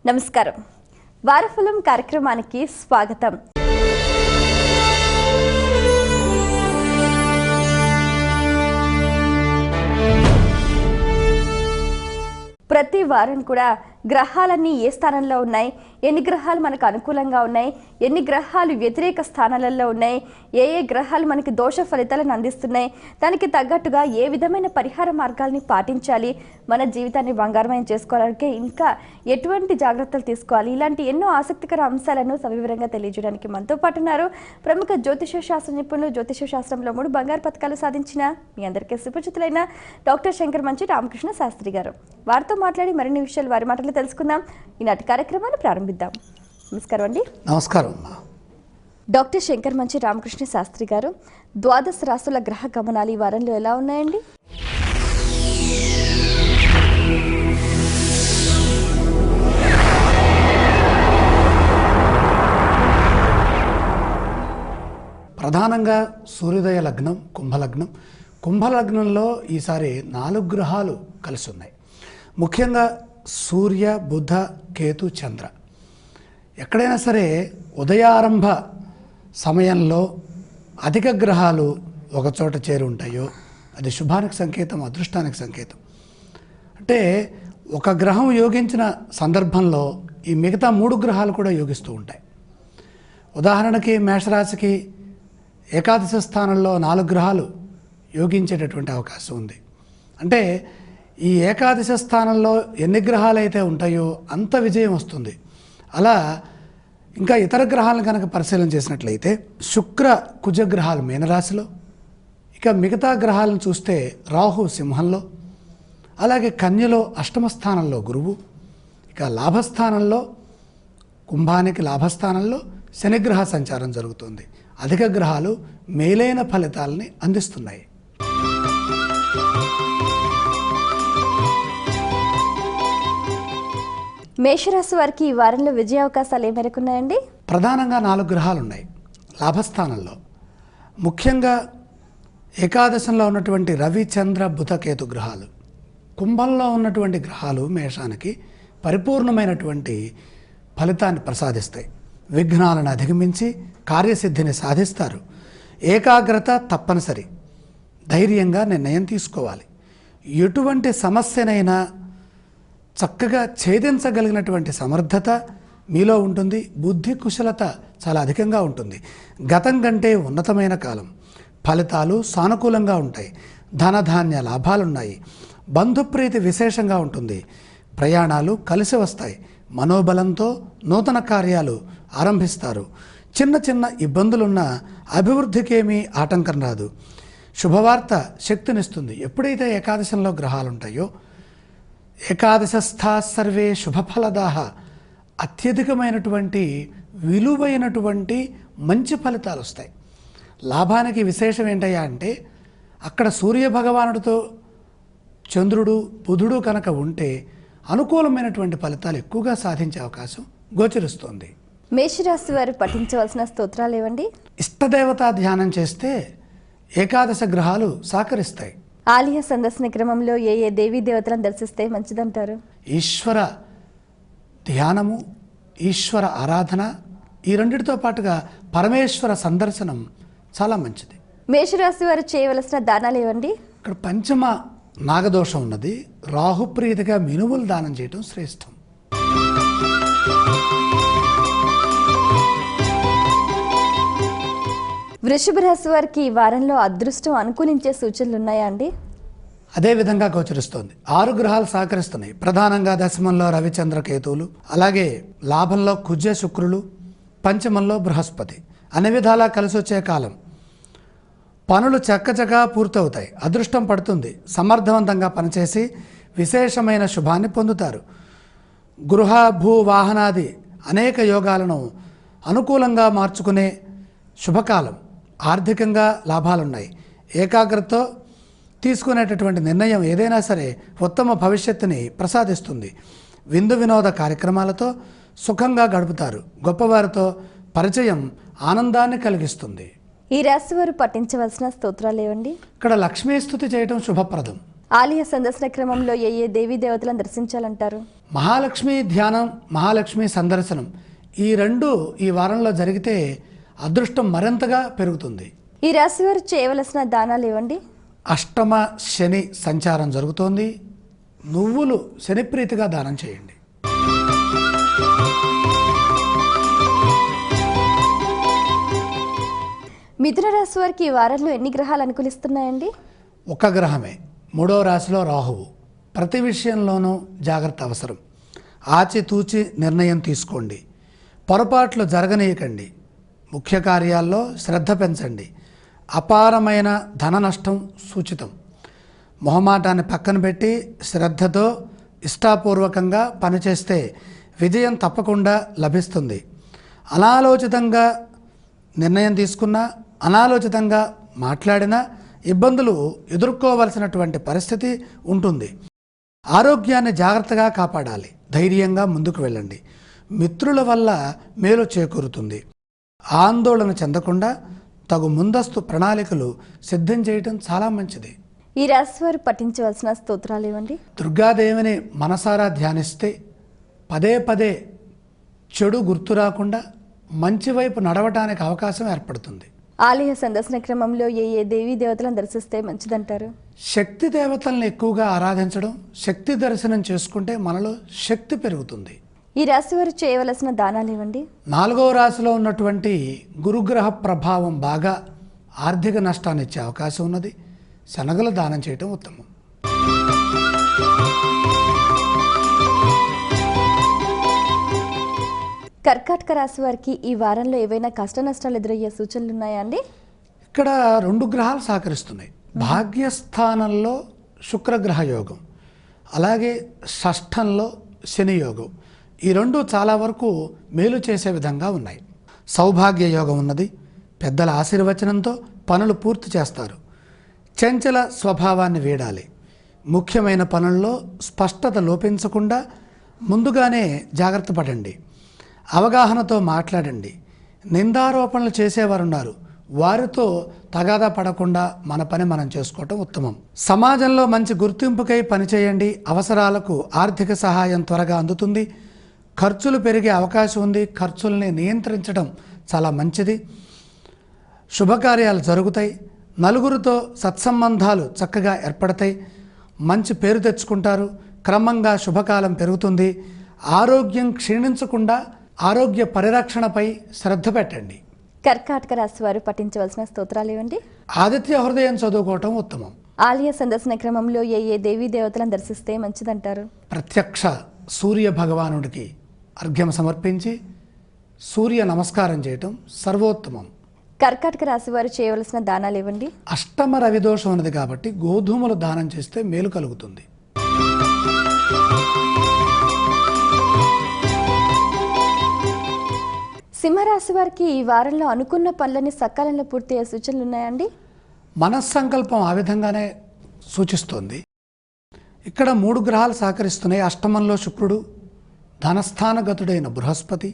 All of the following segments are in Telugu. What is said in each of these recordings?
నమస్కారం. వారఫలం కార్యక్రమానికి స్వాగతం. ప్రతి వారం కూడా గ్రహాలన్నీ ఏ స్థానంలో ఉన్నాయి, ఎన్ని గ్రహాలు మనకు అనుకూలంగా ఉన్నాయి, ఎన్ని గ్రహాలు వ్యతిరేక స్థానాలలో ఉన్నాయి, ఏ గ్రహాలు మనకి దోష ఫలితాలను అందిస్తున్నాయి, దానికి తగ్గట్టుగా ఏ విధమైన పరిహార మార్గాల్ని పాటించాలి, మన జీవితాన్ని బంగారమయం చేసుకోవడానికి ఇంకా ఎటువంటి జాగ్రత్తలు తీసుకోవాలి, ఇలాంటి ఎన్నో ఆసక్తికర అంశాలను సవివరంగా తెలియజేయడానికి మనతో పాటు ఉన్నారు ప్రముఖ జ్యోతిష శాస్త్ర నిపుణులు, జ్యోతిష శాస్త్రంలో 3 బంగారు పథకాలు సాధించిన మీ అందరికీ సుపరిచితులైన డాక్టర్ శంకర్ మంచి రామకృష్ణ శాస్త్రి గారు. వారితో మాట్లాడి మరిన్ని విషయాలు వారి మాటలు తెలుసుకుందాం. ఈనాటి కార్యక్రమాన్ని ప్రారంభిద్దాం. నమస్కారం అండి. నమస్కారం. డాక్టర్ శంకర్ మంచి రామకృష్ణ శాస్త్రి గారు, ద్వాదశ రాశుల గ్రహ గమనాలు ఈ వారంలో ఎలా ఉన్నాయండి? ప్రధానంగా సూర్యోదయ లగ్నం కుంభలగ్నం. కుంభలగ్నంలో ఈసారి 4 గ్రహాలు కలిసి ఉన్నాయి. ముఖ్యంగా సూర్య, బుధ, కేతు, చంద్ర. ఎక్కడైనా సరే ఉదయారంభ సమయంలో అధిక గ్రహాలు ఒకచోట చేరి ఉంటాయో అది శుభానికి సంకేతం, అదృష్టానికి సంకేతం. అంటే ఒక గ్రహం యోగించిన సందర్భంలో ఈ మిగతా 3 గ్రహాలు కూడా యోగిస్తూ ఉంటాయి. ఉదాహరణకి మేషరాశికి ఏకాదశ స్థానంలో 4 గ్రహాలు యోగించేటటువంటి అవకాశం ఉంది. అంటే ఈ ఏకాదశ స్థానంలో ఎన్ని గ్రహాలు అయితే ఉంటాయో అంత విజయం వస్తుంది. అలా ఇంకా ఇతర గ్రహాలను కనుక పరిశీలన చేసినట్లయితే శుక్ర, కుజ గ్రహాలు మీనరాశిలో, ఇక మిగతా గ్రహాలను చూస్తే రాహు సింహంలో, అలాగే కన్యలో అష్టమ స్థానంలో గురువు, ఇక లాభస్థానంలో కుంభానికి లాభస్థానంలో శనిగ్రహ సంచారం జరుగుతుంది. అధిక గ్రహాలు మేలైన ఫలితాలని అందిస్తున్నాయి. మేషరాశి వారికి ఈ వారంలో విజయ అవకాశాలు ఏ మేరకు ఉన్నాయండి? ప్రధానంగా 4 గ్రహాలు ఉన్నాయి లాభస్థానంలో. ముఖ్యంగా ఏకాదశంలో ఉన్నటువంటి రవి, చంద్ర, బుధ, కేతు గ్రహాలు. కుంభంలో ఉన్నటువంటి గ్రహాలు మేషానికి పరిపూర్ణమైనటువంటి ఫలితాన్ని ప్రసాదిస్తాయి. విఘ్నాలను అధిగమించి కార్యసిద్ధిని సాధిస్తారు. ఏకాగ్రత తప్పనిసరి. ధైర్యంగా నిర్ణయం తీసుకోవాలి. ఎటువంటి సమస్యనైనా చక్కగా ఛేదించగలిగినటువంటి సమర్థత మీలో ఉంటుంది. బుద్ధి కుశలత చాలా అధికంగా ఉంటుంది. గతం కంటే ఉన్నతమైన కాలం. ఫలితాలు సానుకూలంగా ఉంటాయి. ధనధాన్య లాభాలున్నాయి. బంధుప్రీతి విశేషంగా ఉంటుంది. ప్రయాణాలు కలిసి వస్తాయి. మనోబలంతో నూతన కార్యాలు ఆరంభిస్తారు. చిన్న చిన్న ఇబ్బందులున్న అభివృద్ధికి ఏమీ ఆటంకం రాదు. శుభవార్త శక్తినిస్తుంది. ఎప్పుడైతే ఏకాదశంలో గ్రహాలు ఉంటాయో ఏకాదశస్థా సర్వే శుభఫలదాహ, అత్యధికమైనటువంటి విలువైనటువంటి మంచి ఫలితాలు వస్తాయి. లాభానికి విశేషం ఏంటయ్యా అంటే అక్కడ సూర్య భగవానుడితో చంద్రుడు, బుధుడు కనుక ఉంటే అనుకూలమైనటువంటి ఫలితాలు ఎక్కువగా సాధించే అవకాశం గోచరిస్తోంది. మేషరాశి వారు పఠించవలసిన స్తోత్రాలు ఏవండి? ఇష్టదేవతా ధ్యానం చేస్తే ఏకాదశ గ్రహాలు సహకరిస్తాయి. ఆలయ సందర్శన క్రమంలో ఏ దేవీ దేవతలను దర్శిస్తే మంచిదంటారు? ఈశ్వర ధ్యానము, ఈశ్వర ఆరాధన, ఈ రెండిటితో పాటుగా పరమేశ్వర సందర్శనం చాలా మంచిది. మేషరాశి వారు చేయవలసిన దానాలు ఏవండి? ఇక్కడ పంచమ నాగదోషం ఉన్నది. రాహుప్రీతిగా మినుములు దానం చేయడం శ్రేష్టం. వృషభ రాశి వారికి ఈ వారంలో అదృష్టం అనుకూలించే సూచనలు ఉన్నాయా అండి? అదే విధంగా గోచరిస్తోంది. 6 గ్రహాలు సహకరిస్తున్నాయి. ప్రధానంగా దశమంలో రవిచంద్ర కేతువులు, అలాగే లాభంలో కుజ శుక్రులు, పంచమంలో బృహస్పతి. అన్ని విధాలా కలిసి వచ్చే కాలం. పనులు చక్కచక్క పూర్తవుతాయి. అదృష్టం పడుతుంది. సమర్థవంతంగా పనిచేసి విశేషమైన శుభాన్ని పొందుతారు. గృహ, భూ, వాహనాది అనేక యోగాలను అనుకూలంగా మార్చుకునే శుభకాలం. ఆర్థికంగా లాభాలున్నాయి. ఏకాగ్రతతో తీసుకునేటటువంటి నిర్ణయం ఏదైనా సరే ఉత్తమ భవిష్యత్తుని ప్రసాదిస్తుంది. విందు వినోద కార్యక్రమాలతో సుఖంగా గడుపుతారు. గొప్పవారితో పరిచయం ఆనందాన్ని కలిగిస్తుంది. ఈ రాశి వారు పఠించవలసిన స్తోత్రాలు ఏవండి? ఇక్కడ లక్ష్మీ స్తుతి చేయడం శుభప్రదం. ఆలయ సందర్శన క్రమంలో ఏ దేవీ దేవతలను దర్శించాలంటారు? మహాలక్ష్మి ధ్యానం, మహాలక్ష్మి సందర్శనం ఈ రెండు ఈ వారంలో జరిగితే అదృష్టం మరింతగా పెరుగుతుంది. ఈ రాశి వారు చేయవలసిన దానాలు ఇవ్వండి. అష్టమ శని సంచారం జరుగుతోంది. నువ్వులు శనిప్రీతిగా దానం చేయండి. మిథున రాశి వారికి ఈ వారంలో ఎన్ని గ్రహాలు అనుకూలిస్తున్నాయండి? ఒక గ్రహమే, 3వ రాశిలో రాహువు. ప్రతి విషయంలోనూ జాగ్రత్త అవసరం. ఆచితూచి నిర్ణయం తీసుకోండి. పొరపాట్లు జరగనీయకండి. ముఖ్య కార్యాల్లో శ్రద్ధ పెంచండి. అపారమైన ధన నష్టం సూచితం. మొహమాటాన్ని పక్కన పెట్టి శ్రద్ధతో ఇష్టాపూర్వకంగా పనిచేస్తే విజయం తప్పకుండా లభిస్తుంది. అనాలోచితంగా నిర్ణయం తీసుకున్నా, అనాలోచితంగా మాట్లాడినా ఇబ్బందులు ఎదుర్కోవలసినటువంటి పరిస్థితి ఉంటుంది. ఆరోగ్యాన్ని జాగ్రత్తగా కాపాడాలి. ధైర్యంగా ముందుకు వెళ్ళండి. మిత్రుల వల్ల మేలు చేకూరుతుంది. ఆందోళన చెందకుండా తగు ముందస్తు ప్రణాళికలు సిద్ధం చేయటం చాలా మంచిది. ఈ రాశి వారు పఠించవలసిన స్తోత్రాలు ఇవ్వండి. దుర్గాదేవిని మనసారా ధ్యానిస్తే పదే పదే చెడు గుర్తు రాకుండా మంచి వైపు నడవటానికి అవకాశం ఏర్పడుతుంది. ఆలయ సందర్శన క్రమంలో ఏ దేవీ దేవతలను దర్శిస్తే మంచిదంటారు? శక్తి దేవతలను ఎక్కువగా ఆరాధించడం, శక్తి దర్శనం చేసుకుంటే మనలో శక్తి పెరుగుతుంది. ఈ రాశి వారు చేయవలసిన దానాలు ఇవ్వండి. 4వ రాశిలో ఉన్నటువంటి గురుగ్రహ ప్రభావం బాగా ఆర్థిక నష్టాన్ని ఇచ్చే అవకాశం ఉన్నది. శనగలు దానం చేయటం ఉత్తమం. కర్కాటక రాశి వారికి ఈ వారంలో ఏవైనా కష్ట నష్టాలు ఎదురయ్యే సూచనలు ఉన్నాయా అండి? ఇక్కడ 2 గ్రహాలు సహకరిస్తున్నాయి. భాగ్యస్థానంలో శుక్రగ్రహ యోగం, అలాగే షష్ఠంలో శని యోగం. ఈ రెండు చాలా వరకు మేలు చేసే విధంగా ఉన్నాయి. సౌభాగ్య యోగం ఉన్నది. పెద్దల ఆశీర్వచనంతో పనులు పూర్తి చేస్తారు. చంచల స్వభావాన్ని వీడాలి. ముఖ్యమైన పనుల్లో స్పష్టత లోపించకుండా ముందుగానే జాగ్రత్త పడండి. అవగాహనతో మాట్లాడండి. నిందారోపణలు చేసేవారు ఉన్నారు, వారితో తగాదా పడకుండా మన పని మనం చేసుకోవటం ఉత్తమం. సమాజంలో మంచి గుర్తింపుకై పనిచేయండి. అవసరాలకు ఆర్థిక సహాయం త్వరగా అందుతుంది. ఖర్చులు పెరిగే అవకాశం ఉంది. ఖర్చుల్ని నియంత్రించడం చాలా మంచిది. శుభకార్యాలు జరుగుతాయి. నలుగురితో సత్సంబంధాలు చక్కగా ఏర్పడతాయి. మంచి పేరు తెచ్చుకుంటారు. క్రమంగా శుభకాలం పెరుగుతుంది. ఆరోగ్యం క్షీణించకుండా ఆరోగ్య పరిరక్షణపై శ్రద్ధ పెట్టండి. కర్కాటక రాశి వారు పఠించవలసిన స్తోత్రాలు ఇవ్వండి. ఆదిత్య హృదయం చదువుకోవటం ఉత్తమం. ఆలయ సందర్శన క్రమంలో ఏ దేవీ దేవతలను దర్శిస్తే మంచిదంటారు? ప్రత్యక్ష సూర్య భగవానుడికి అర్ఘ్యం సమర్పించి సూర్య నమస్కారం చేయటం సర్వోత్తమం. కర్కాటక రాశి వారు చేయవలసిన దానాలు ఇవ్వండి. అష్టమ రవిదోషం ఉన్నది కాబట్టి గోధుమలు దానం చేస్తే మేలు కలుగుతుంది. సింహరాశి వారికి ఈ వారంలో అనుకున్న పనులని సకాలంలో పూర్తయ్యే సూచనలు ఉన్నాయండి? మనస్సంకల్పం ఆ విధంగానే సూచిస్తోంది. ఇక్కడ 3 గ్రహాలు సహకరిస్తున్నాయి. అష్టమంలో శుక్రుడు, ధనస్థానగతుడైన బృహస్పతి,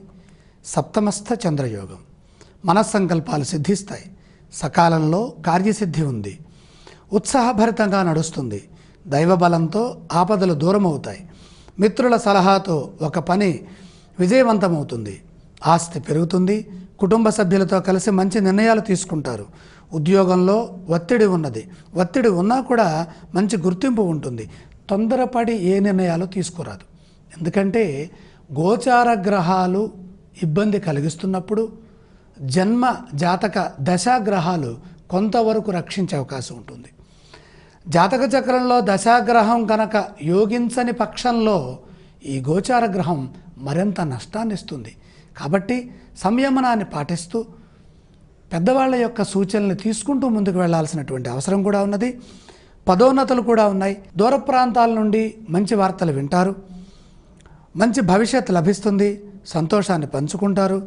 సప్తమస్థ చంద్రయోగం. మనస్సంకల్పాలు సిద్ధిస్తాయి. సకాలంలో కార్యసిద్ధి ఉంది. ఉత్సాహభరితంగా నడుస్తుంది. దైవబలంతో ఆపదలు దూరమవుతాయి. మిత్రుల సలహాతో ఒక పని విజయవంతమవుతుంది. ఆస్తి పెరుగుతుంది. కుటుంబ సభ్యులతో కలిసి మంచి నిర్ణయాలు తీసుకుంటారు. ఉద్యోగంలో ఒత్తిడి ఉన్నది. ఒత్తిడి ఉన్నా కూడా మంచి గుర్తింపు ఉంటుంది. తొందరపడి ఏ నిర్ణయాలు తీసుకురాదు. ఎందుకంటే గోచార గ్రహాలు ఇబ్బంది కలిగిస్తున్నప్పుడు జన్మ జాతక దశాగ్రహాలు కొంతవరకు రక్షించే అవకాశం ఉంటుంది. జాతక చక్రంలో దశాగ్రహం కనుక యోగించని పక్షంలో ఈ గోచార గ్రహం మరింత నష్టాన్ని ఇస్తుంది. కాబట్టి సంయమనాన్ని పాటిస్తూ పెద్దవాళ్ళ యొక్క సూచనలు తీసుకుంటూ ముందుకు వెళ్లాల్సినటువంటి అవసరం కూడా ఉన్నది. పదోన్నతులు కూడా ఉన్నాయి. దూర ప్రాంతాల నుండి మంచి వార్తలు వింటారు. మంచి భవిష్యత్తు లభిస్తుంది. సంతోషాన్ని పంచుకుంటారు.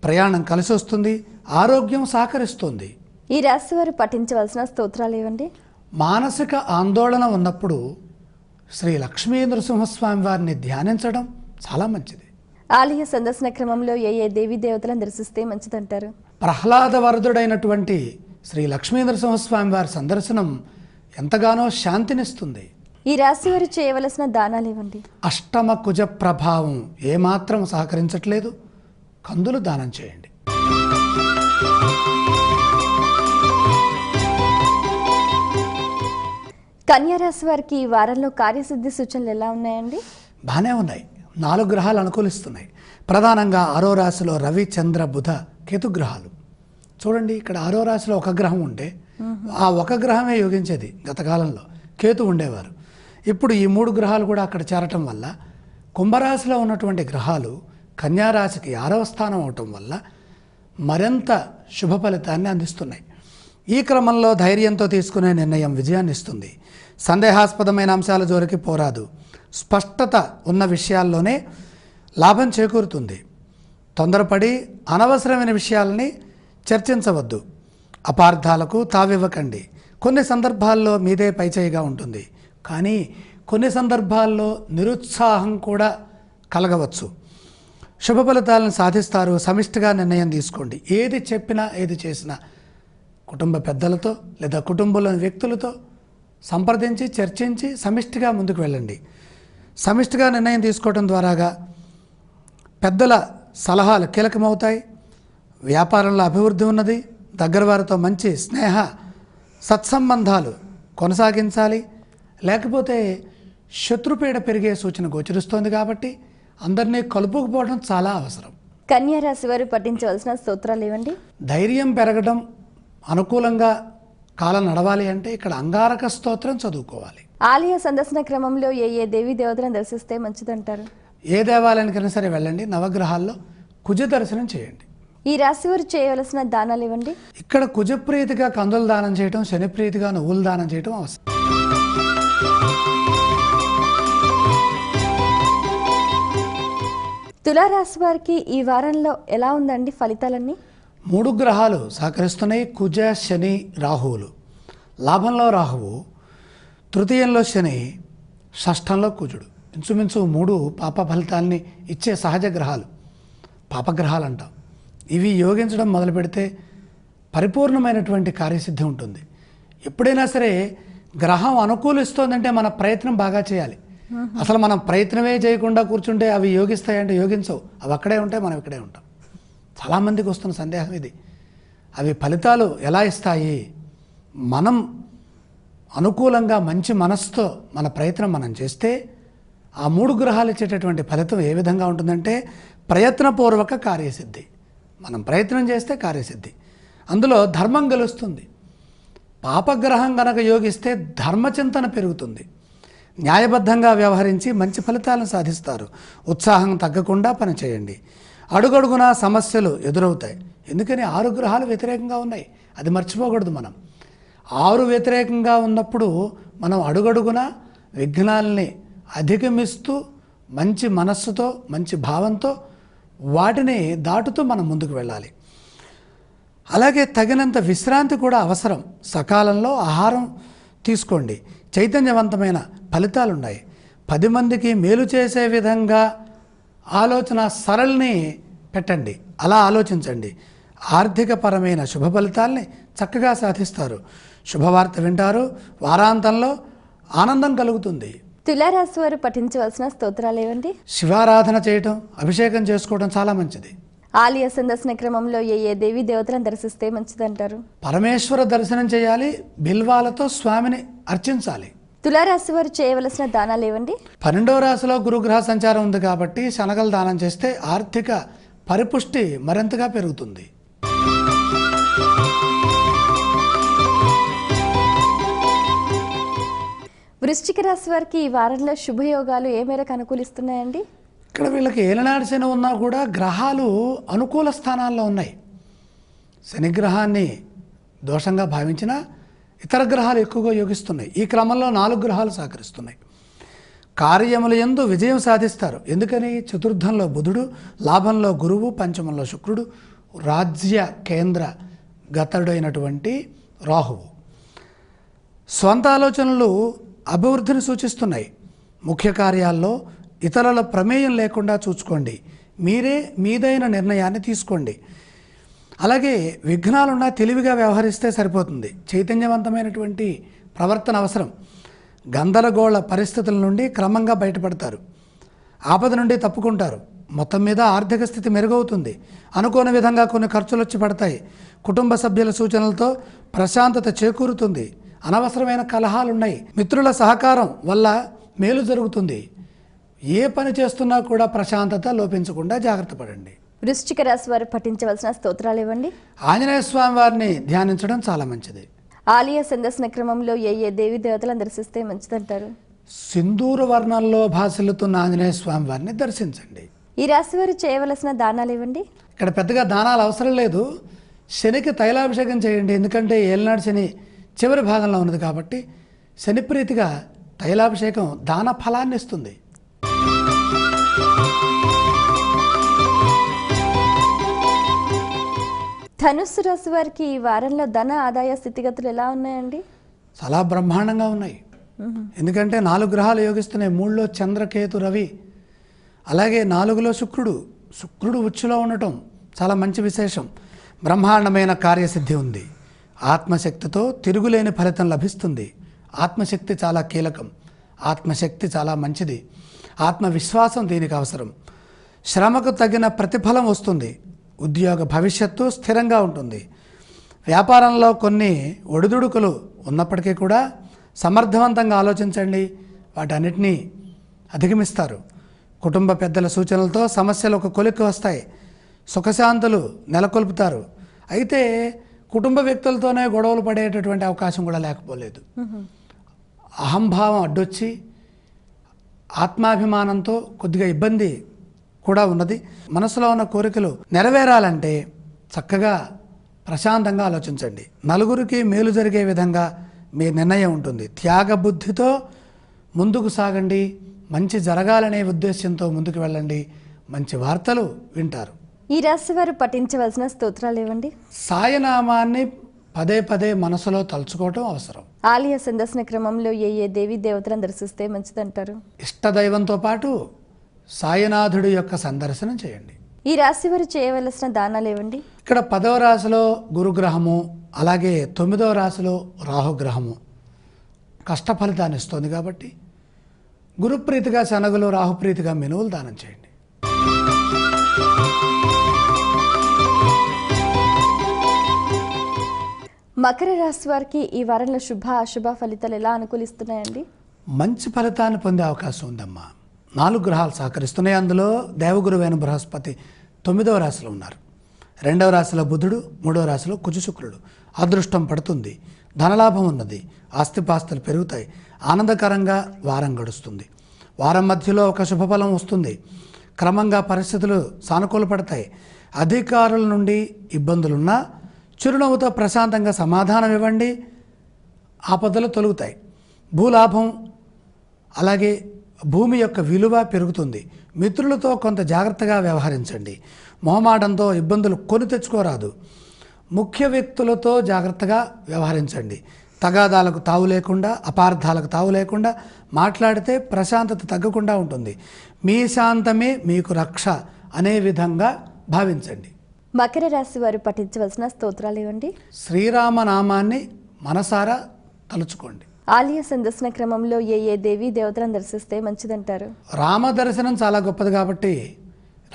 ప్రయాణం కలిసి వస్తుంది. ఆరోగ్యం సహకరిస్తుంది. ఈ రాశి వారు పఠించవలసిన స్తోత్రాలు ఇవ్వండి. మానసిక ఆందోళన ఉన్నప్పుడు శ్రీ లక్ష్మీ నృసింహస్వామి వారిని ధ్యానించడం చాలా మంచిది. ఆలయ సందర్శన క్రమంలో ఏ దేవీ దేవతలను దర్శిస్తే మంచిదంటారు? ప్రహ్లాదవరదుడైనటువంటి శ్రీ లక్ష్మీ నృసింహస్వామి వారి సందర్శనం ఎంతగానో శాంతినిస్తుంది. ఈ రాశి వారు చేయవలసిన దానాలు ఇవ్వండి. అష్టమ కుజ ప్రభావం ఏమాత్రం సహకరించట్లేదు, కందులు దానం చేయండి. కన్యా రాశి వారికి ఈ వారంలో కార్యసిద్ధి సూచనలు ఎలా ఉన్నాయండి? బాగానే ఉన్నాయి. 4 గ్రహాలు అనుకూలిస్తున్నాయి. ప్రధానంగా 6వ రాశిలో రవి, చంద్ర, బుధ, కేతు గ్రహాలు. చూడండి, ఇక్కడ 6వ రాశిలో ఒక గ్రహం ఉంటే ఆ ఒక గ్రహమే యోగించేది. గత కాలంలో కేతు ఉండేవారు. ఇప్పుడు ఈ 3 గ్రహాలు కూడా అక్కడ చేరటం వల్ల కుంభరాశిలో ఉన్నటువంటి గ్రహాలు కన్యా రాశికి 6వ స్థానం అవటం వల్ల మరింత శుభ ఫలితాన్ని అందిస్తున్నాయి. ఈ క్రమంలో ధైర్యంతో తీసుకునే నిర్ణయం విజయాన్ని ఇస్తుంది. సందేహాస్పదమైన అంశాల జోలికి పోరాదు. స్పష్టత ఉన్న విషయాల్లోనే లాభం చేకూరుతుంది. తొందరపడి అనవసరమైన విషయాలని చర్చించవద్దు. అపార్థాలకు తావివ్వకండి. కొన్ని సందర్భాల్లో మీదే పైచేయిగా ఉంటుంది, కానీ కొన్ని సందర్భాల్లో నిరుత్సాహం కూడా కలగవచ్చు. శుభ ఫలితాలను సాధిస్తారు. సమిష్టిగా నిర్ణయం తీసుకోండి. ఏది చెప్పినా ఏది చేసినా కుటుంబ పెద్దలతో లేదా కుటుంబంలోని వ్యక్తులతో సంప్రదించి చర్చించి సమిష్టిగా ముందుకు వెళ్ళండి. సమిష్టిగా నిర్ణయం తీసుకోవడం ద్వారాగా పెద్దల సలహాలు కీలకమవుతాయి. వ్యాపారంలో అభివృద్ధి ఉన్నది. దగ్గర వారితో మంచి స్నేహ సత్సంబంధాలు కొనసాగించాలి. లేకపోతే శత్రుపీడ పెరిగే సూచన గోచరిస్తోంది కాబట్టి అందరినీ కలుపుకుపోవడం చాలా అవసరం. కన్యా రాశి వారు పఠించవలసిన స్తోత్రాలు ఇవ్వండి. ధైర్యం పెరగడం, అనుకూలంగా కాలం నడవాలి అంటే ఇక్కడ అంగారక స్తోత్రం చదువుకోవాలి. ఆలయ సందర్శన క్రమంలో ఏ దేవీ దేవతలను దర్శిస్తే మంచిదంటారు? ఏ దేవాలయానికైనా సరే వెళ్ళండి. నవగ్రహాల్లో కుజ దర్శనం చేయండి. ఈ రాశి వారు చేయవలసిన దానాలు ఇవ్వండి. ఇక్కడ కుజప్రీతిగా కందులు దానం చేయటం, శనిప్రీతిగా నువ్వులు దానం చేయటం అవసరం. తులారాశి వారికి ఈ వారంలో ఎలా ఉందండి ఫలితాలన్నీ? 3 గ్రహాలు సహకరిస్తున్నాయి. కుజ, శని, రాహువులు. లాభంలో రాహువు, తృతీయంలో శని, షష్ఠంలో కుజుడు. ఇంచుమించు 3 పాప ఫలితాలని ఇచ్చే సహజ గ్రహాలు, పాపగ్రహాలు అంటాం. ఇవి యోగించడం మొదలు పెడితే పరిపూర్ణమైనటువంటి కార్యసిద్ధి ఉంటుంది. ఎప్పుడైనా సరే గ్రహం అనుకూలిస్తోందంటే మన ప్రయత్నం బాగా చేయాలి. అసలు మనం ప్రయత్నమే చేయకుండా కూర్చుంటే అవి యోగిస్తాయంటే యోగించవు. అవి అక్కడే ఉంటాయి, మనం ఇక్కడే ఉంటాం. చాలామందికి వస్తున్న సందేహం ఇది. అవి ఫలితాలు ఎలా ఇస్తాయి? మనం అనుకూలంగా మంచి మనస్సుతో మన ప్రయత్నం మనం చేస్తే ఆ 3 గ్రహాలు ఇచ్చేటటువంటి ఫలితం ఏ విధంగా ఉంటుందంటే ప్రయత్నపూర్వక కార్యసిద్ధి. మనం ప్రయత్నం చేస్తే కార్యసిద్ధి. అందులో ధర్మం గెలుస్తుంది. పాపగ్రహం గనక యోగిస్తే ధర్మచింతన పెరుగుతుంది. న్యాయబద్ధంగా వ్యవహరించి మంచి ఫలితాలను సాధిస్తారు. ఉత్సాహం తగ్గకుండా పనిచేయండి. అడుగడుగునా సమస్యలు ఎదురవుతాయి. ఎందుకని 6 గ్రహాలు వ్యతిరేకంగా ఉన్నాయి. అది మర్చిపోకూడదు. మనం 6 వ్యతిరేకంగా ఉన్నప్పుడు మనం అడుగడుగునా విఘ్నాలని అధిగమిస్తూ మంచి మనస్సుతో మంచి భావంతో వాటిని దాటుతూ మనం ముందుకు వెళ్ళాలి. అలాగే తగినంత విశ్రాంతి కూడా అవసరం. సకాలంలో ఆహారం తీసుకోండి. చైతన్యవంతమైన ఫలితాలు ఉన్నాయి. 10 మందికి మేలు చేసే విధంగా ఆలోచన సరళిని పెట్టండి. అలా ఆలోచించండి. ఆర్థికపరమైన శుభ ఫలితాల్ని చక్కగా సాధిస్తారు. శుభవార్త వింటారు. వారాంతంలో ఆనందం కలుగుతుంది. తులారాశి వారు పఠించవలసిన స్తోత్రాలు ఏవండి? శివారాధన చేయటం, అభిషేకం చేసుకోవడం చాలా మంచిది. ఆలయ సందర్శన క్రమంలో ఏ దేవీ దేవతలను దర్శిస్తే మంచిదంటారు? పరమేశ్వర దర్శనం చేయాలి. బిల్వాలతో స్వామిని అర్చించాలి. తులారాశి వారు చేయవలసిన దానాలు ఏవండి? 12వ రాశిలో గురుగ్రహ సంచారం ఉంది కాబట్టి శనగలు దానం చేస్తే ఆర్థిక పరిపుష్టి మరింతగా పెరుగుతుంది. వృశ్చిక రాశి వారికి ఈ వారంలో శుభయోగాలు ఏ మేరకు అనుకూలిస్తున్నాయండి? ఇక్కడ వీళ్ళకి ఏలనాడు శని ఉన్నా కూడా గ్రహాలు అనుకూల స్థానాల్లో ఉన్నాయి. శనిగ్రహాన్ని దోషంగా భావించినా ఇతర గ్రహాలు ఎక్కువగా యోగిస్తున్నాయి. ఈ క్రమంలో 4 గ్రహాలు సహకరిస్తున్నాయి. కార్యముల యందు విజయం సాధిస్తారు. ఎందుకని? చతుర్థంలో బుధుడు, లాభంలో గురువు, పంచమంలో శుక్రుడు, రాజ్య కేంద్ర గతుడైనటువంటి రాహువు. స్వంత ఆలోచనలు అభివృద్ధిని సూచిస్తున్నాయి. ముఖ్య కార్యాల్లో ఇతరుల ప్రమేయం లేకుండా చూసుకోండి. మీరే మీదైన నిర్ణయాన్ని తీసుకోండి. అలాగే విఘ్నాలున్నా తెలివిగా వ్యవహరిస్తే సరిపోతుంది. చైతన్యవంతమైనటువంటి ప్రవర్తన అవసరం. గందరగోళ పరిస్థితుల నుండి క్రమంగా బయటపడతారు. ఆపద నుండి తప్పుకుంటారు. మొత్తం మీద ఆర్థిక స్థితి మెరుగవుతుంది. అనుకోని విధంగా కొన్ని ఖర్చులు వచ్చి పడతాయి. కుటుంబ సభ్యుల సూచనలతో ప్రశాంతత చేకూరుతుంది. అనవసరమైన కలహాలున్నాయి. మిత్రుల సహకారం వల్ల మేలు జరుగుతుంది. ఏ పని చేస్తున్నా కూడా ప్రశాంతత లోపించకుండా జాగ్రత్త పడండి. వృశ్చిక రాశి వారు పఠించవలసిన స్తోత్రాలు ఇవ్వండి. ఆంజనేయ స్వామి వారిని ధ్యానించడం చాలా మంచిది. ఆలయ సందర్శన క్రమంలో ఏ దేవి దేవతలను దర్శిస్తే మంచిదంటారు? సింధూర వర్ణంలో భాసిల్లుతున్న ఆంజనేయ స్వామి వారిని దర్శించండి. ఈ రాశి వారు చేయవలసిన దానాలు ఇవ్వండి. ఇక్కడ పెద్దగా దానాలు అవసరం లేదు. శనికి తైలాభిషేకం చేయండి. ఎందుకంటే ఏలినాడు శని చివరి భాగంలో ఉన్నది కాబట్టి శని ప్రీతిగా తైలాభిషేకం దాన ఫలాన్ని ఇస్తుంది. ధనుస్సు రాశి వారికి ఈ వారంలో ధన ఆదాయ స్థితిగతులు ఎలా ఉన్నాయండి? చాలా బ్రహ్మాండంగా ఉన్నాయి. ఎందుకంటే 4 గ్రహాలు యోగిస్తున్నాయి. 3లో చంద్రకేతు రవి, అలాగే 4లో శుక్రుడు ఉచ్చులో ఉండటం చాలా మంచి విశేషం. బ్రహ్మాండమైన కార్యసిద్ధి ఉంది. ఆత్మశక్తితో తిరుగులేని ఫలితం లభిస్తుంది. ఆత్మశక్తి చాలా కీలకం. ఆత్మశక్తి చాలా మంచిది. ఆత్మవిశ్వాసం దీనికి అవసరం. శ్రమకు తగిన ప్రతిఫలం వస్తుంది. ఉద్యోగ భవిష్యత్తు స్థిరంగా ఉంటుంది. వ్యాపారంలో కొన్ని ఒడిదుడుకులు ఉన్నప్పటికీ కూడా సమర్థవంతంగా ఆలోచించండి. వాటన్నిటినీ అధిగమిస్తారు. కుటుంబ పెద్దల సూచనలతో సమస్యలు ఒక కొలిక్కి వస్తాయి. సుఖశాంతులు నెలకొల్పుతారు. అయితే కుటుంబ వ్యక్తులతోనే గొడవలు పడేటటువంటి అవకాశం కూడా లేకపోలేదు. అహంభావం అడ్డొచ్చి ఆత్మాభిమానంతో కొద్దిగా ఇబ్బంది కూడా ఉన్నది. మనసులో ఉన్న కోరికలు నెరవేరాలంటే చక్కగా ప్రశాంతంగా ఆలోచించండి. నలుగురికి మేలు జరిగే విధంగా మీ నిర్ణయం ఉంటుంది. త్యాగ బుద్ధితో ముందుకు సాగండి. మంచి జరగాలనే ఉద్దేశంతో ముందుకు వెళ్ళండి. మంచి వార్తలు వింటారు. ఈ రాశి వారు పఠించవలసిన స్తోత్రాలు ఇవ్వండి. సాయనామాన్ని పదే పదే మనసులో తలుచుకోవటం అవసరం. ఆలయ సందర్శన క్రమంలో ఏ దేవి దేవతలను దర్శిస్తే మంచిదంటారు? ఇష్టదైవంతో పాటు సాయినాథుడి యొక్క సందర్శనం చేయండి. ఈ రాశి వారు చేయవలసిన దానాలు ఇవ్వండి. ఇక్కడ 10వ రాశిలో గురుగ్రహము, అలాగే 9వ రాశిలో రాహుగ్రహము కష్ట ఫలితాన్ని ఇస్తుంది కాబట్టి గురుప్రీతిగా శనగలు, రాహుప్రీతిగా మినువులు దానం చేయండి. మకర రాశి వారికి ఈ వారంలో శుభ అశుభ ఫలితాలు ఎలా అనుకూలిస్తున్నాయండి? మంచి ఫలితాన్ని పొందే అవకాశం ఉందమ్మా. 4 గ్రహాలు సహకరిస్తున్నాయి. అందులో దేవగురువైన బృహస్పతి 9వ రాశిలో ఉన్నారు. 2వ రాశిలో బుధుడు, 3వ రాశిలో కుజ శుక్రుడు. అదృష్టం పడుతుంది. ధనలాభం ఉన్నది. ఆస్తిపాస్తులు పెరుగుతాయి. ఆనందకరంగా వారం గడుస్తుంది. వారం మధ్యలో ఒక శుభఫలం వస్తుంది. క్రమంగా పరిస్థితులు సానుకూలపడతాయి. అధికారుల నుండి ఇబ్బందులున్నా చిరునవ్వుతో ప్రశాంతంగా సమాధానం ఇవ్వండి. ఆపదలు తొలుగుతాయి. భూలాభం, అలాగే భూమి యొక్క విలువ పెరుగుతుంది. మిత్రులతో కొంత జాగ్రత్తగా వ్యవహరించండి. మొహమాటంతో ఇబ్బందులు కొని తెచ్చుకోరాదు. ముఖ్య వ్యక్తులతో జాగ్రత్తగా వ్యవహరించండి. తగాదాలకు తావు లేకుండా, అపార్థాలకు తావు లేకుండా మాట్లాడితే ప్రశాంతత తగ్గకుండా ఉంటుంది. మీ శాంతమే మీకు రక్ష అనే విధంగా భావించండి. మకర రాశి వారు పఠించవలసిన స్తోత్రాలు ఇవ్వండి. శ్రీరామనామాన్ని మనసారా తలుచుకోండి. ఆలయ సందర్శన క్రమంలో ఏ దేవి దేవతలను దర్శిస్తే మంచిదంటారు? రామదర్శనం చాలా గొప్పది కాబట్టి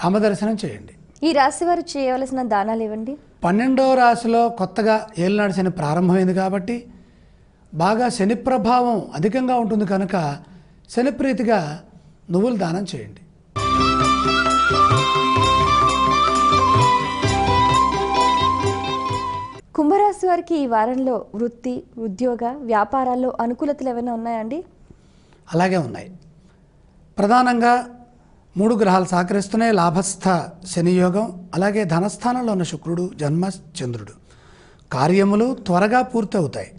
రామదర్శనం చేయండి. ఈ రాశి వారు చేయవలసిన దానాలు ఇవ్వండి. 12వ రాశిలో కొత్తగా ఏలినాడు శని ప్రారంభమైంది కాబట్టి బాగా శని ప్రభావం అధికంగా ఉంటుంది కనుక శనిప్రీతిగా నువ్వులు దానం చేయండి. కుంభరాశి వారికి ఈ వారంలో వృత్తి, ఉద్యోగ, వ్యాపారాల్లో అనుకూలతలు ఏమైనా ఉన్నాయండి? అలాగే ఉన్నాయి. ప్రధానంగా 3 గ్రహాలు సహకరిస్తున్నాయి. లాభస్థ శనియోగం, అలాగే ధనస్థానంలో ఉన్న శుక్రుడు, జన్మ చంద్రుడు. కార్యములు త్వరగా పూర్తవుతాయి.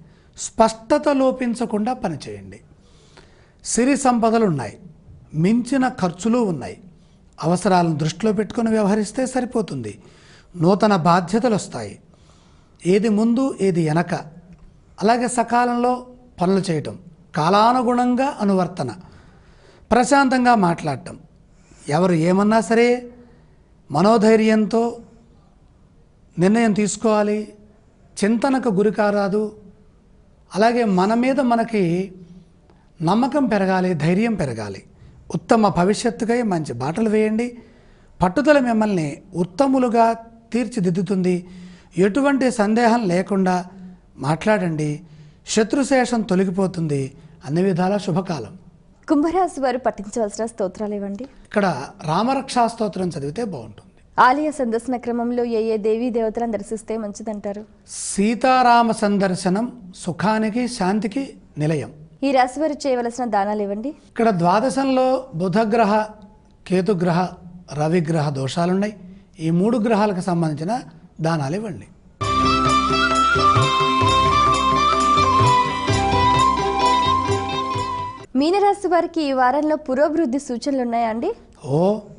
స్పష్టత లోపించకుండా పనిచేయండి. సిరి సంపదలు ఉన్నాయి. మించిన ఖర్చులు ఉన్నాయి. అవసరాలను దృష్టిలో పెట్టుకొని వ్యవహరిస్తే సరిపోతుంది. నూతన బాధ్యతలు వస్తాయి. ఏది ముందు ఏది వెనక, అలాగే సకాలంలో పనులు చేయటం, కాలానుగుణంగా అనువర్తన, ప్రశాంతంగా మాట్లాడటం, ఎవరు ఏమన్నా సరే మనోధైర్యంతో నిర్ణయం తీసుకోవాలి. చింతనకు గురి కారాదు. అలాగే మన మీద మనకి నమ్మకం పెరగాలి, ధైర్యం పెరగాలి. ఉత్తమ భవిష్యత్తుకై మంచి బాటలు వేయండి. పట్టుదల మిమ్మల్ని ఉత్తములుగా తీర్చిదిద్దుతుంది. ఎటువంటి సందేహం లేకుండా మాట్లాడండి. శత్రుశేషం తొలగిపోతుంది. అన్ని విధాల శుభకాలం. కుంభరాశి వారు పఠించవలసిన స్తోత్రాలు ఇవ్వండి. ఇక్కడ రామరక్షా స్తోత్రం చదివితే బాగుంటుంది. ఆలయ సందర్శన క్రమంలో ఏ దేవీ దేవతలను దర్శిస్తే మంచిదంటారు? సీతారామ సందర్శనం సుఖానికి శాంతికి నిలయం. ఈ రాశి వారు చేయవలసిన దానాలు ఇవ్వండి. ఇక్కడ ద్వాదశంలో బుధగ్రహ, కేతుగ్రహ, రవిగ్రహ దోషాలున్నాయి. ఈ 3 గ్రహాలకు సంబంధించిన దానాలు ఇవ్వండి. మీనరాశి వారికి ఈ వారంలో పురోభివృద్ధి సూచనలు ఉన్నాయా అండి?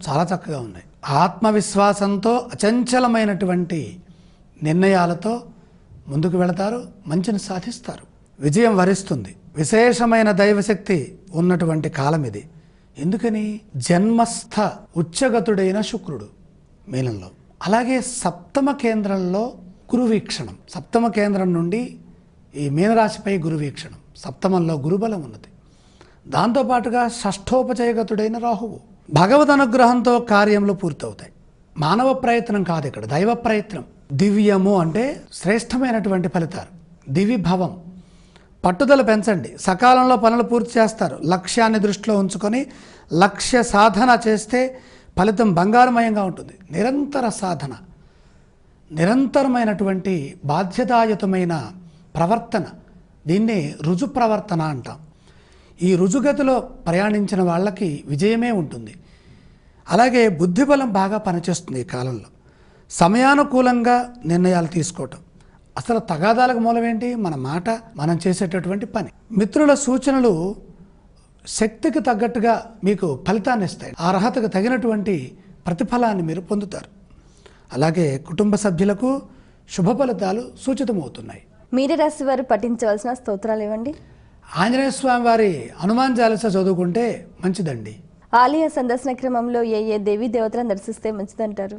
చాలా చక్కగా ఉన్నాయి. ఆత్మవిశ్వాసంతో అచంచలమైనటువంటి నిర్ణయాలతో ముందుకు వెళతారు. మంచిని సాధిస్తారు. విజయం వరిస్తుంది. విశేషమైన దైవశక్తి ఉన్నటువంటి కాలం ఇది. ఎందుకని? జన్మస్థ ఉచ్చగతుడైన శుక్రుడు మీనంలో, అలాగే సప్తమ కేంద్రంలో గురువీక్షణం. సప్తమ కేంద్రం నుండి ఈ మీనరాశిపై గురువీక్షణం. సప్తమంలో గురుబలం ఉన్నది. దాంతోపాటుగా షష్ఠోపచయగతుడైన రాహువు. భగవద్ అనుగ్రహంతో కార్యములు పూర్తవుతాయి. మానవ ప్రయత్నం కాదు, ఇక్కడ దైవ ప్రయత్నం. దివ్యము అంటే శ్రేష్టమైనటువంటి ఫలితాలు. దివిభవం. పట్టుదల పెంచండి. సకాలంలో పనులు పూర్తి చేస్తారు. లక్ష్యాన్ని దృష్టిలో ఉంచుకొని లక్ష్య సాధన చేస్తే ఫలితం బంగారుమయంగా ఉంటుంది. నిరంతర సాధన, నిరంతరమైనటువంటి బాధ్యతాయుతమైన ప్రవర్తన, దీన్ని రుజు ప్రవర్తన అంటాం. ఈ రుజుగతిలో ప్రయాణించిన వాళ్ళకి విజయమే ఉంటుంది. అలాగే బుద్ధిబలం బాగా పనిచేస్తుంది ఈ కాలంలో. సమయానుకూలంగా నిర్ణయాలు తీసుకోవటం. అసలు తగాదాలకు మూలం ఏంటి? మన మాట, మనం చేసేటటువంటి పని. మిత్రుల సూచనలు శక్తికి తగ్గట్టుగా మీకు ఫలితాన్ని ఇస్తాయి. ఆ అర్హతకు తగినటువంటి ప్రతిఫలాన్ని మీరు పొందుతారు. అలాగే కుటుంబ సభ్యులకు శుభ ఫలితాలు సూచితమవుతున్నాయి. మీనరాశి వారు పఠించవలసిన స్తోత్రాలు ఇవ్వండి. ఆంజనేయ స్వామి వారి హనుమాన్ చాలీసా చదువుకుంటే మంచిదండి. ఆలయ సందర్శన క్రమంలో ఏ దేవీ దేవతలను దర్శిస్తే మంచిదంటారు?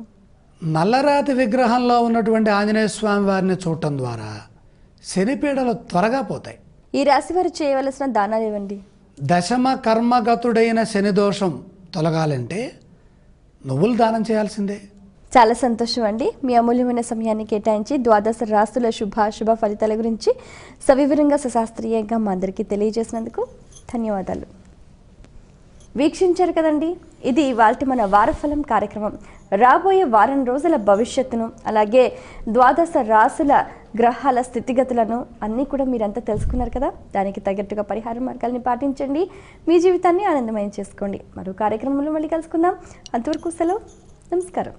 నల్లరాతి విగ్రహంలో ఉన్నటువంటి ఆంజనేయ స్వామి వారిని చూడటం ద్వారా శనిపీడలు త్వరగా పోతాయి. ఈ రాశి వారు చేయవలసిన దానాలు ఇవ్వండి. దశమ కర్మగతుడైన శని దోషం తొలగాలంటే నువ్వులు దానం చేయాల్సిందే. చాలా సంతోషం అండి. మీ అమూల్యమైన సమయాన్ని కేటాయించి ద్వాదశ రాశుల శుభాశుభ ఫలితాల గురించి సవివరంగా సశాస్త్రీయంగా మా అందరికీ తెలియజేసినందుకు ధన్యవాదాలు. వీక్షించారు కదండి, ఇది ఇవాల్టి మన వారఫలం కార్యక్రమం. రాబోయే వారం రోజుల భవిష్యత్తును, అలాగే ద్వాదశ రాశుల గ్రహాల స్థితిగతులను అన్నీ కూడా మీరంతా తెలుసుకున్నారు కదా. దానికి తగ్గట్టుగా పరిహార మార్గాల్ని పాటించండి. మీ జీవితాన్ని ఆనందమయం చేసుకోండి. మరో కార్యక్రమంలో మళ్ళీ కలుసుకుందాం. అంతవరకు సెలవు. నమస్కారం.